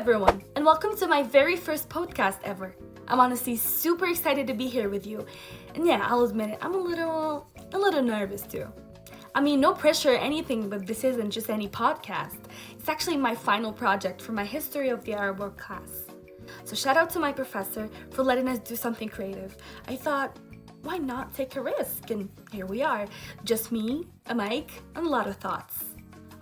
everyone, and welcome to my very first podcast ever. I'm honestly super excited to be here with you. And yeah, I'll admit it, I'm a little nervous too. I mean, no pressure or anything, but this isn't just any podcast. It's actually my final project for my History of the Arab World class. So shout out to my professor for letting us do something creative. I thought, why not take a risk? And here we are, just me, a mic, and a lot of thoughts.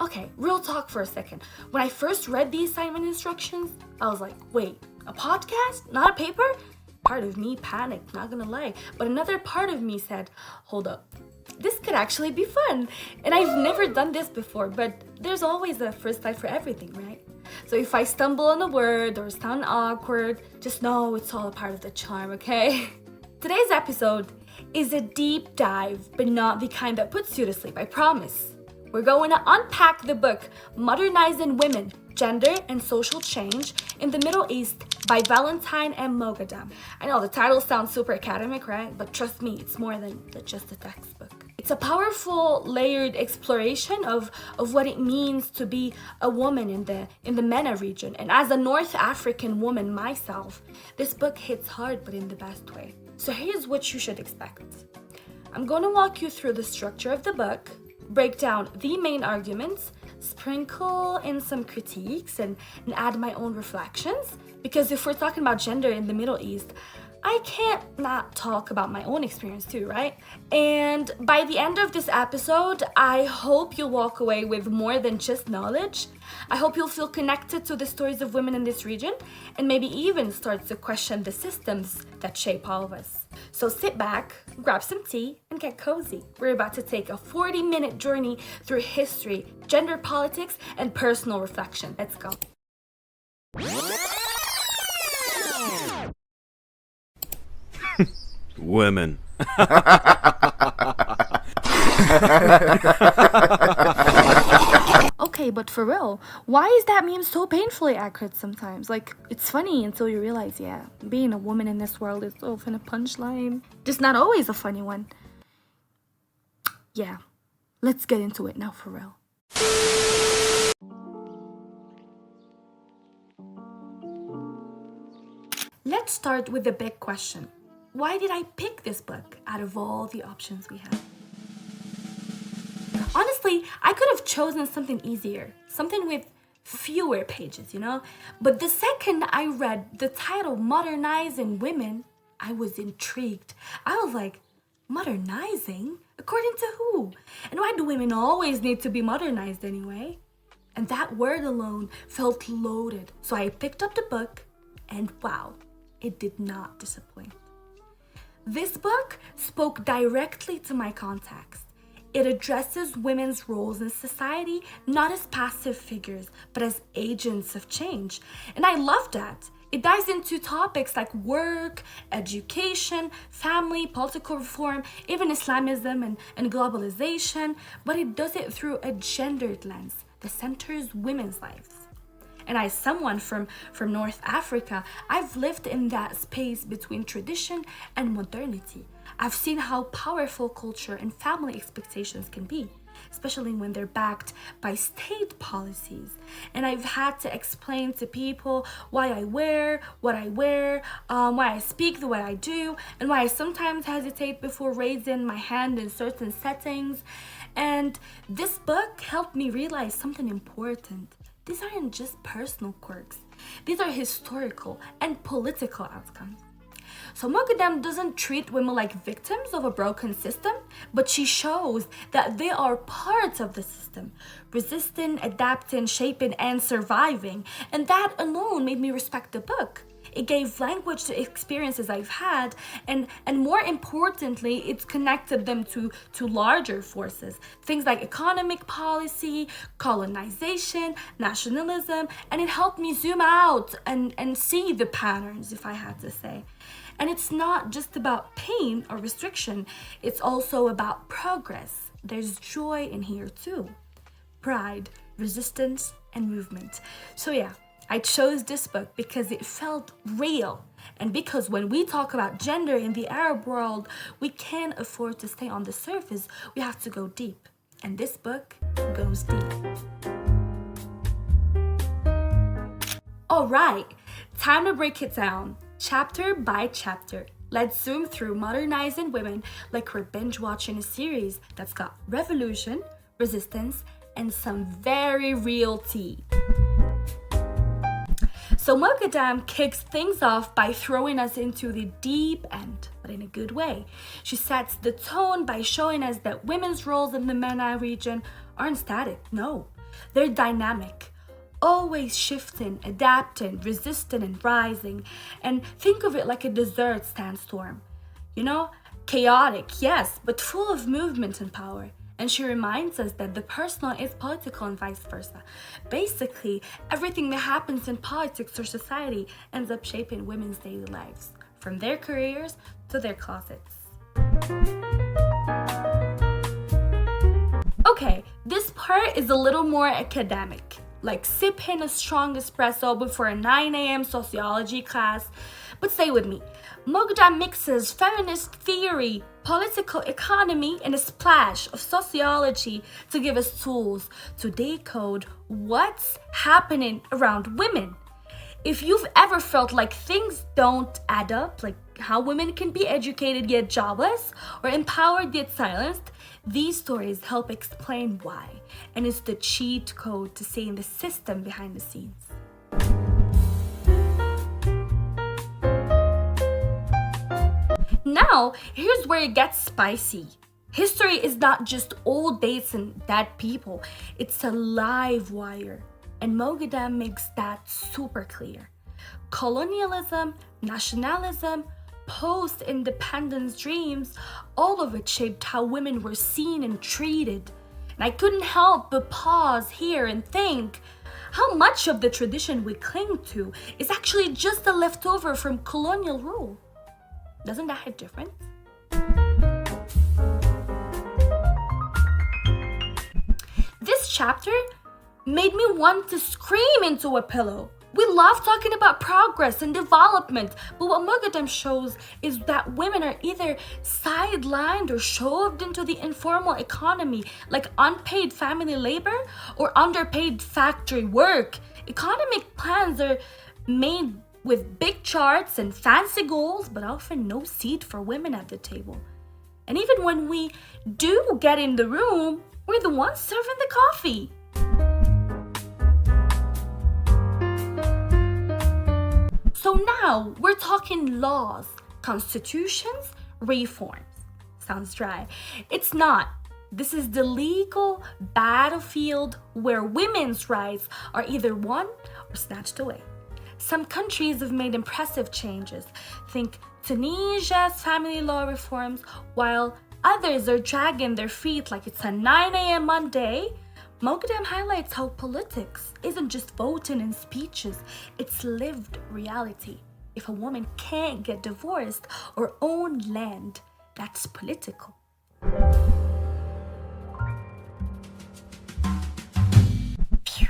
Okay, real talk for a second. When I first read the assignment instructions, I was like, wait, a podcast? Not a paper? Part of me panicked, not gonna lie. But another part of me said, hold up, this could actually be fun. And I've never done this before, but there's always a first time for everything, right? So if I stumble on a word or sound awkward, just know it's all a part of the charm, okay? Today's episode is a deep dive, but not the kind that puts you to sleep, I promise. We're going to unpack the book Modernizing Women, Gender and Social Change in the Middle East by Valentine M.Moghadam. I know the title sounds super academic, right? But trust me, it's more than just a textbook. It's a powerful, layered exploration of what it means to be a woman in the MENA region. And as a North African woman myself, this book hits hard, but in the best way. So here's what you should expect. I'm going to walk you through the structure of the book, break down the main arguments, sprinkle in some critiques, and add my own reflections. Because if we're talking about gender in the Middle East, I can't not talk about my own experience too, right? And by the end of this episode, I hope you'll walk away with more than just knowledge. I hope you'll feel connected to the stories of women in this region and maybe even start to question the systems that shape all of us. So sit back, grab some tea, and get cozy. We're about to take a 40-minute journey through history, gender politics, and personal reflection. Let's go. Women. Okay, but for real, why is that meme so painfully accurate sometimes? Like, it's funny until you realize, yeah, being a woman in this world is often a punchline. Just not always a funny one. Yeah, let's get into it now for real. Let's start with the big question. Why did I pick this book out of all the options we had? Honestly, I could have chosen something easier, something with fewer pages, But the second I read the title Modernizing Women, I was intrigued. I was like, modernizing? According to who? And why do women always need to be modernized anyway? And that word alone felt loaded. So I picked up the book and wow, it did not disappoint. This book spoke directly to my context. It addresses women's roles in society not as passive figures, but as agents of change. And I love that. It dives into topics like work, education, family, political reform, even Islamism and globalization, but it does it through a gendered lens that centers women's lives. And as someone from North Africa, I've lived in that space between tradition and modernity. I've seen how powerful culture and family expectations can be, especially when they're backed by state policies. And I've had to explain to people why I wear what I wear, why I speak the way I do, and why I sometimes hesitate before raising my hand in certain settings. And this book helped me realize something important. These aren't just personal quirks. These are historical and political outcomes. So Moghadam doesn't treat women like victims of a broken system, but she shows that they are part of the system, resisting, adapting, shaping, and surviving. And that alone made me respect the book. It gave language to experiences I've had, and more importantly, it's connected them to larger forces. Things like economic policy, colonization, nationalism, and it helped me zoom out and see the patterns, if I had to say. And it's not just about pain or restriction, it's also about progress. There's joy in here too. Pride, resistance, and movement. So yeah, I chose this book because it felt real. And because when we talk about gender in the Arab world, we can't afford to stay on the surface. We have to go deep. And this book goes deep. Alright, time to break it down, chapter by chapter. Let's zoom through Modernizing Women like we're binge watching a series that's got revolution, resistance, and some very real tea. So Moghadam kicks things off by throwing us into the deep end, but in a good way. She sets the tone by showing us that women's roles in the MENA region aren't static, no. They're dynamic, always shifting, adapting, resisting, and rising. And think of it like a desert sandstorm. You know, chaotic, yes, but full of movement and power. And she reminds us that the personal is political and vice versa. Basically, everything that happens in politics or society ends up shaping women's daily lives, from their careers to their closets. Okay, this part is a little more academic, like sipping a strong espresso before a 9 a.m. sociology class. But stay with me. Moghadam mixes feminist theory, political economy, and a splash of sociology to give us tools to decode what's happening around women. If you've ever felt like things don't add up, like how women can be educated yet jobless, or empowered yet silenced, these stories help explain why, and it's the cheat code to seeing the system behind the scenes. Now, here's where it gets spicy. History is not just old dates and dead people, it's a live wire. And Moghadam makes that super clear. Colonialism, nationalism, post-independence dreams, all of it shaped how women were seen and treated. And I couldn't help but pause here and think, how much of the tradition we cling to is actually just a leftover from colonial rule? Doesn't that hit different? This chapter made me want to scream into a pillow. We love talking about progress and development, but what Moghadam shows is that women are either sidelined or shoved into the informal economy, like unpaid family labor or underpaid factory work. Economic plans are made with big charts and fancy goals, but often no seat for women at the table. And even when we do get in the room, we're the ones serving the coffee. So now we're talking laws, constitutions, reforms. Sounds dry. It's not. This is the legal battlefield where women's rights are either won or snatched away. Some countries have made impressive changes. Think Tunisia's family law reforms, while others are dragging their feet like it's a 9 a.m. Monday. Moghadam highlights how politics isn't just voting and speeches, it's lived reality. If a woman can't get divorced or own land, that's political. Phew.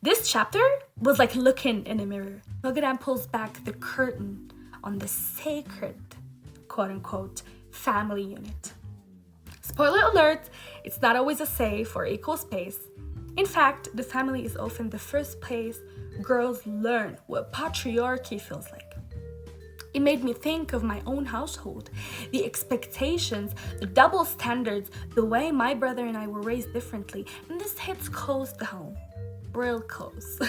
This chapter was like looking in a mirror. Moghadam pulls back the curtain on the sacred, quote-unquote, family unit. Spoiler alert, it's not always a safe or equal space. In fact, the family is often the first place girls learn what patriarchy feels like. It made me think of my own household, the expectations, the double standards, the way my brother and I were raised differently, and this hits close to home, real close.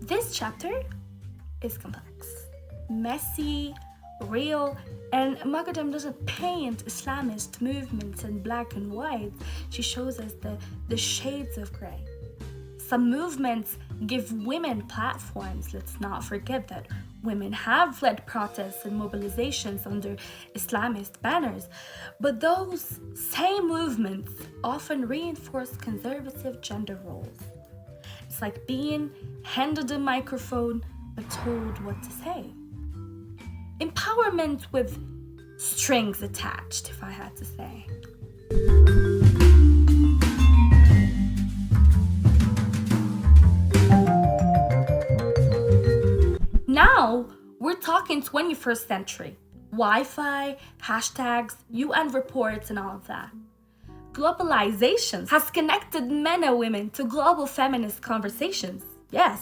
This chapter is complex, messy, real, and Moghadam doesn't paint Islamist movements in black and white. She shows us the shades of gray. Some movements give women platforms. Let's not forget that women have led protests and mobilizations under Islamist banners, but those same movements often reinforce conservative gender roles. It's like being handed a microphone but told what to say. Empowerment with strings attached, if I had to say. Now, we're talking 21st century. Wi-Fi, hashtags, UN reports, and all of that. globalization has connected MENA women to global feminist conversations. Yes,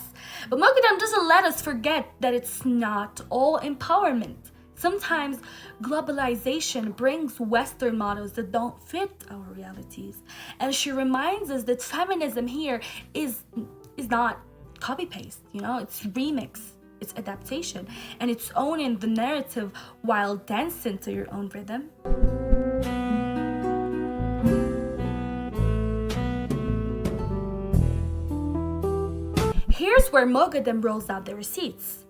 but Moghadam doesn't let us forget that it's not all empowerment. Sometimes globalization brings Western models that don't fit our realities. And she reminds us that feminism here is not copy-paste, it's remix, it's adaptation, and it's owning the narrative while dancing to your own rhythm. Here's where Moghadam rolls out the receipts.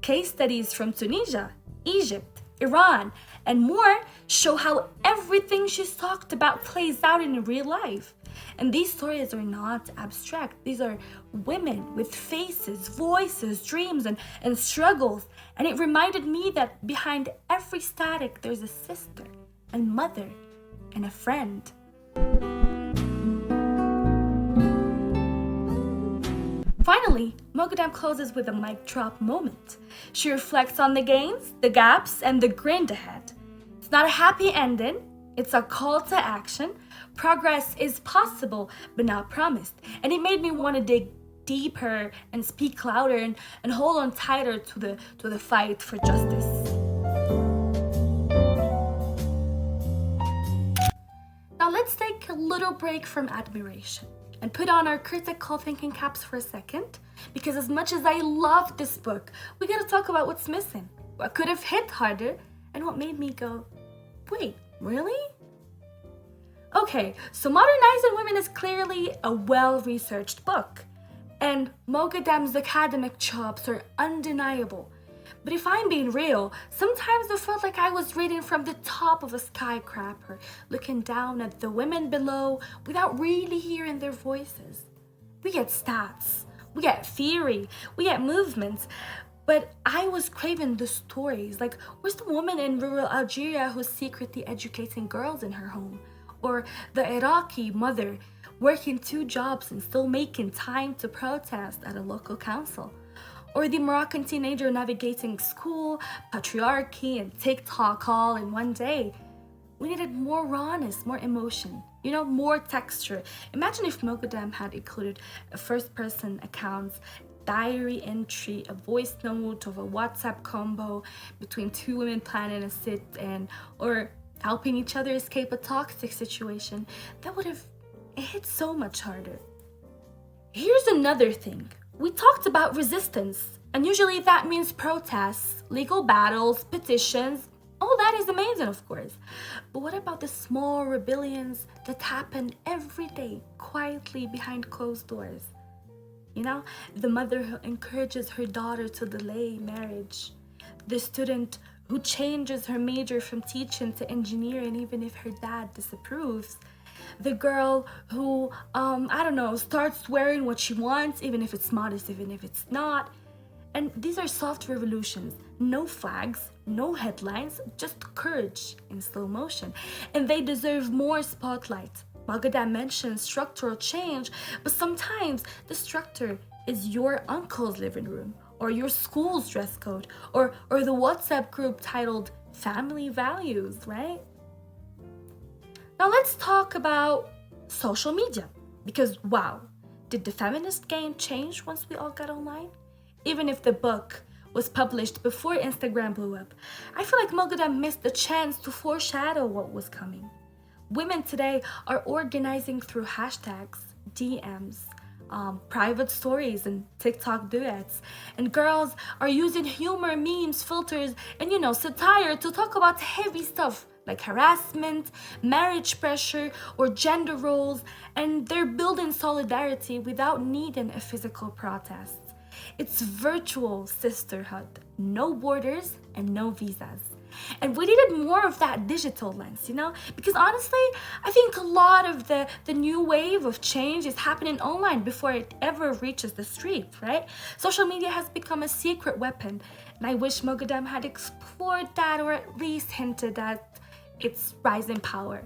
Case studies from Tunisia, Egypt, Iran, and more show how everything she's talked about plays out in real life. And these stories are not abstract. These are women with faces, voices, dreams, and struggles. And it reminded me that behind every static, there's a sister, a mother, and a friend. Finally, Moghadam closes with a mic drop moment. She reflects on the gains, the gaps, and the grin ahead. It's not a happy ending, it's a call to action. Progress is possible, but not promised. And it made me want to dig deeper and speak louder and hold on tighter to the fight for justice. Now let's take a little break from admiration and put on our critical thinking caps for a second, because as much as I love this book, we gotta talk about what's missing, what could have hit harder, and what made me go, wait, really? Okay, so Modernizing Women is clearly a well-researched book, and Moghadam's academic chops are undeniable. But if I'm being real, sometimes I felt like I was reading from the top of a skyscraper, looking down at the women below without really hearing their voices. We get stats, we get theory, we get movements, but I was craving the stories. Like, where's the woman in rural Algeria who's secretly educating girls in her home? Or the Iraqi mother working 2 jobs and still making time to protest at a local council? Or the Moroccan teenager navigating school, patriarchy, and TikTok all in one day? We needed more rawness, more emotion, more texture. Imagine if Moghadam had included a first-person accounts, diary entry, a voice note of a WhatsApp combo between 2 women planning a sit-in, or helping each other escape a toxic situation. That would have hit so much harder. Here's another thing. We talked about resistance, and usually that means protests, legal battles, petitions. All that is amazing, of course. But what about the small rebellions that happen every day, quietly behind closed doors? The mother who encourages her daughter to delay marriage, the student who changes her major from teaching to engineering even if her dad disapproves, the girl who, starts wearing what she wants, even if it's modest, even if it's not. And these are soft revolutions. No flags, no headlines, just courage in slow motion. And they deserve more spotlight. Moghadam mentions structural change, but sometimes the structure is your uncle's living room, or your school's dress code, or the WhatsApp group titled Family Values, right? Now let's talk about social media, because wow, did the feminist game change once we all got online? Even if the book was published before Instagram blew up, I feel like Moghadam missed the chance to foreshadow what was coming. Women today are organizing through hashtags, DMs, private stories, and TikTok duets. And girls are using humor, memes, filters, and satire to talk about heavy stuff like harassment, marriage pressure, or gender roles, and they're building solidarity without needing a physical protest. It's virtual sisterhood, no borders and no visas. And we needed more of that digital lens, because honestly, I think a lot of the new wave of change is happening online before it ever reaches the street, right? Social media has become a secret weapon, and I wish Moghadam had explored that, or at least hinted at its rising power.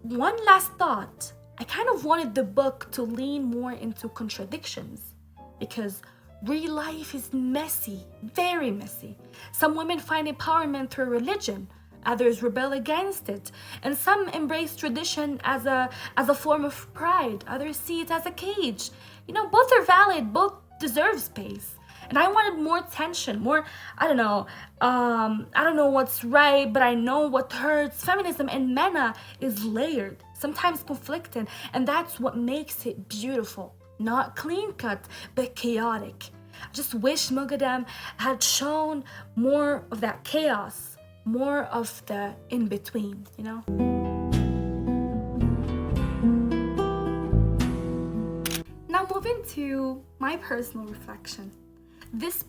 One last thought. I kind of wanted the book to lean more into contradictions, because real life is messy, very messy. Some women find empowerment through religion, Others rebel against it, and some embrace tradition as a form of pride. Others see it as a cage. Both are valid, both deserve space. And I wanted more tension, more, I don't know what's right, but I know what hurts. Feminism in MENA is layered, sometimes conflicted, and that's what makes it beautiful. Not clean cut, but chaotic. I just wish Moghadam had shown more of that chaos, more of the in-between, Now moving to my personal reflection. This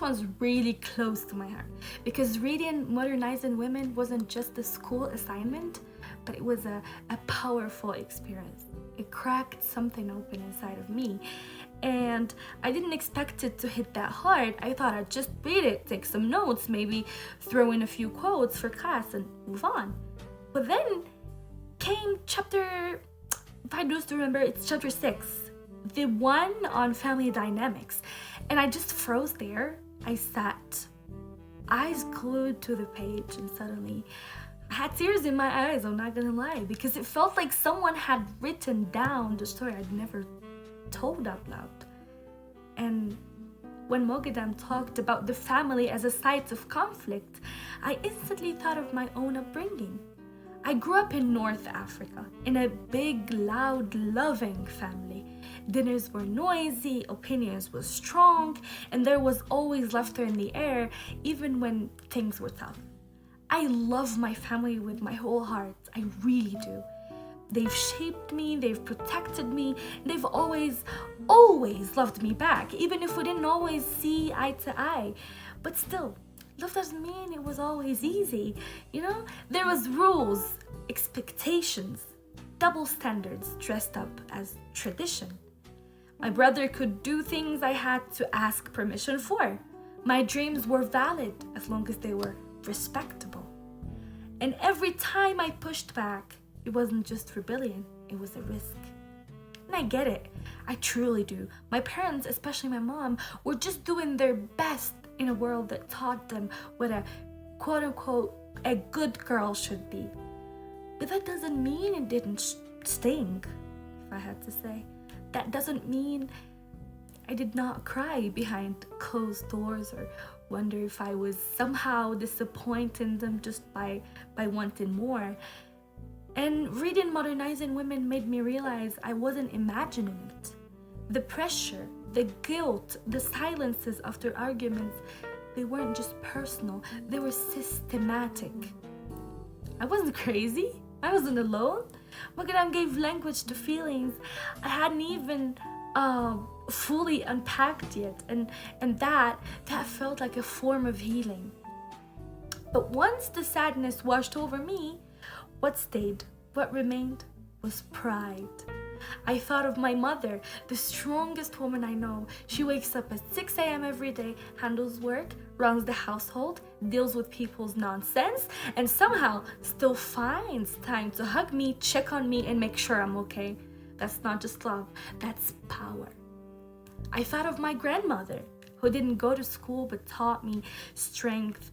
one's really close to my heart because reading Modernizing Women wasn't just a school assignment, but it was a powerful experience. It cracked something open inside of me, and I didn't expect it to hit that hard. I thought I'd just read it, take some notes, maybe throw in a few quotes for class and move on. But then came chapter, if I just remember, it's chapter 6, the one on family dynamics. And I just froze there. I sat, eyes glued to the page, and suddenly I had tears in my eyes, I'm not gonna lie, because it felt like someone had written down the story I'd never told out loud. And when Moghadam talked about the family as a site of conflict, I instantly thought of my own upbringing. I grew up in North Africa, in a big, loud, loving family. Dinners were noisy, opinions were strong, and there was always laughter in the air, even when things were tough. I love my family with my whole heart. I really do. They've shaped me, they've protected me, they've always loved me back, even if we didn't always see eye to eye. But still, love doesn't mean it was always easy, There was rules, expectations, double standards dressed up as tradition. My brother could do things I had to ask permission for. My dreams were valid as long as they were respectable. And every time I pushed back, it wasn't just rebellion, it was a risk. And I get it, I truly do. My parents, especially my mom, were just doing their best in a world that taught them what a quote-unquote a good girl should be. But that doesn't mean it didn't sting, if I had to say. That doesn't mean I did not cry behind closed doors or wonder if I was somehow disappointing them just by wanting more. And reading Modernizing Women made me realize I wasn't imagining it. The pressure, the guilt, the silences after arguments, they weren't just personal, they were systematic. I wasn't crazy, I wasn't alone. Moghadam gave language to feelings I hadn't even fully unpacked yet, and that felt like a form of healing. But once the sadness washed over me, what stayed, what remained, was pride. I thought of my mother, the strongest woman I know. She wakes up at 6 a.m. every day, handles work, runs the household, deals with people's nonsense, and somehow still finds time to hug me, check on me, and make sure I'm okay. That's not just love, that's power. I thought of my grandmother, who didn't go to school but taught me strength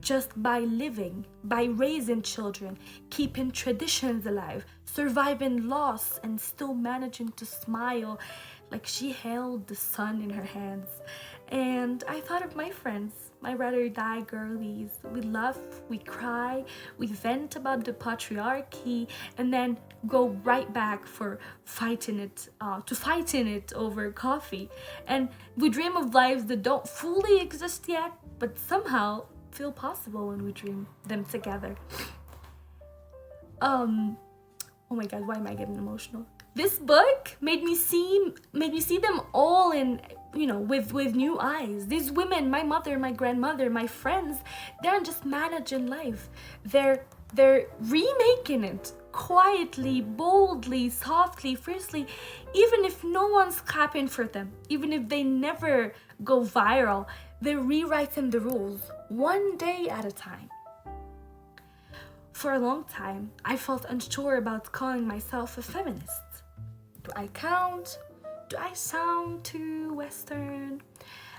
just by living, by raising children, keeping traditions alive, surviving loss, and still managing to smile like she held the sun in her hands. And I thought of my friends, my ride or die girlies. We laugh, we cry, we vent about the patriarchy, and then go right back for fighting it over coffee. And we dream of lives that don't fully exist yet, but somehow feel possible when we dream them together. Oh my god, why am I getting emotional? This book made me see them all in, with new eyes. These women, my mother, my grandmother, my friends, they aren't just managing life. They're remaking it quietly, boldly, softly, fiercely, even if no one's clapping for them, even if they never go viral. They're rewriting the rules one day at a time. For a long time, I felt unsure about calling myself a feminist. Do I count? Do I sound too Western?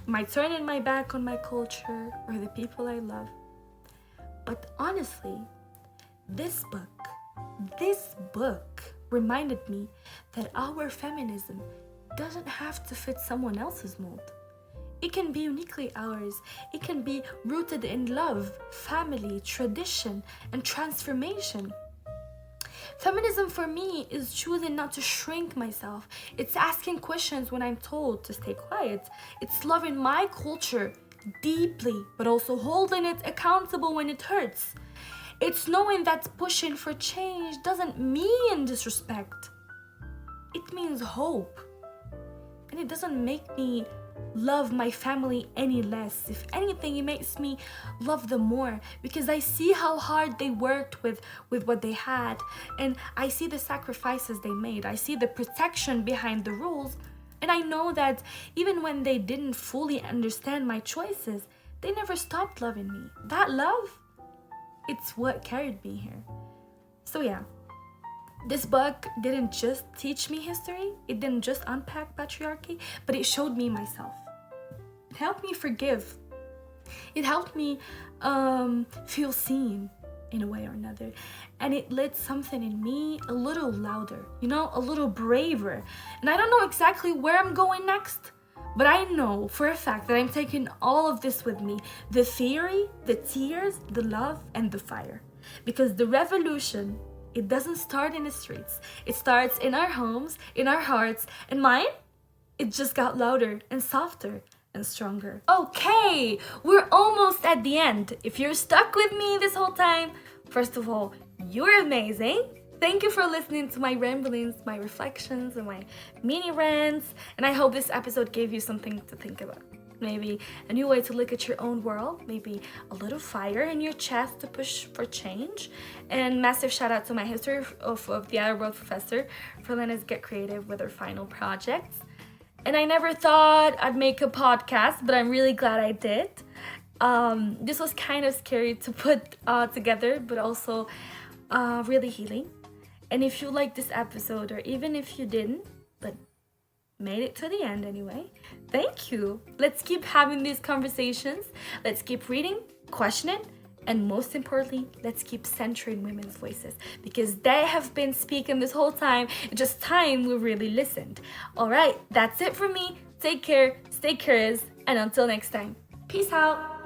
Am I turning my back on my culture or the people I love? But honestly, this book reminded me that our feminism doesn't have to fit someone else's mold. It can be uniquely ours. It can be rooted in love, family, tradition, and transformation. Feminism for me is choosing not to shrink myself. It's asking questions when I'm told to stay quiet. It's loving my culture deeply, but also holding it accountable when it hurts. It's knowing that pushing for change doesn't mean disrespect. It means hope. And it doesn't make me love my family any less. If anything, it makes me love them more, because I see how hard they worked with what they had, and I see the sacrifices they made. I see the protection behind the rules, and I know that even when they didn't fully understand my choices, they never stopped loving me. That love, it's what carried me here. So yeah, this book didn't just teach me history, it didn't just unpack patriarchy, but it showed me myself. It helped me forgive. It helped me feel seen in a way or another. And it lit something in me a little louder, a little braver. And I don't know exactly where I'm going next, but I know for a fact that I'm taking all of this with me. The theory, the tears, the love, and the fire. Because the revolution, it doesn't start in the streets. It starts in our homes, in our hearts, and mine, it just got louder and softer and stronger. Okay, we're almost at the end. If you're stuck with me this whole time, first of all, you're amazing. Thank you for listening to my ramblings, my reflections, and my mini rants. And I hope this episode gave you something to think about. Maybe a new way to look at your own world, maybe a little fire in your chest to push for change. And massive shout out to my history of the Other World professor for letting us get creative with her final projects. And I never thought I'd make a podcast, but I'm really glad I did. This was kind of scary to put together, but also really healing. And if you liked this episode, or even if you didn't, but made it to the end anyway, thank you. Let's keep having these conversations. Let's keep reading, questioning, and most importantly, let's keep centering women's voices, because they have been speaking this whole time. It's just time we really listened. All right, that's it for me. Take care, stay curious, and until next time, peace out.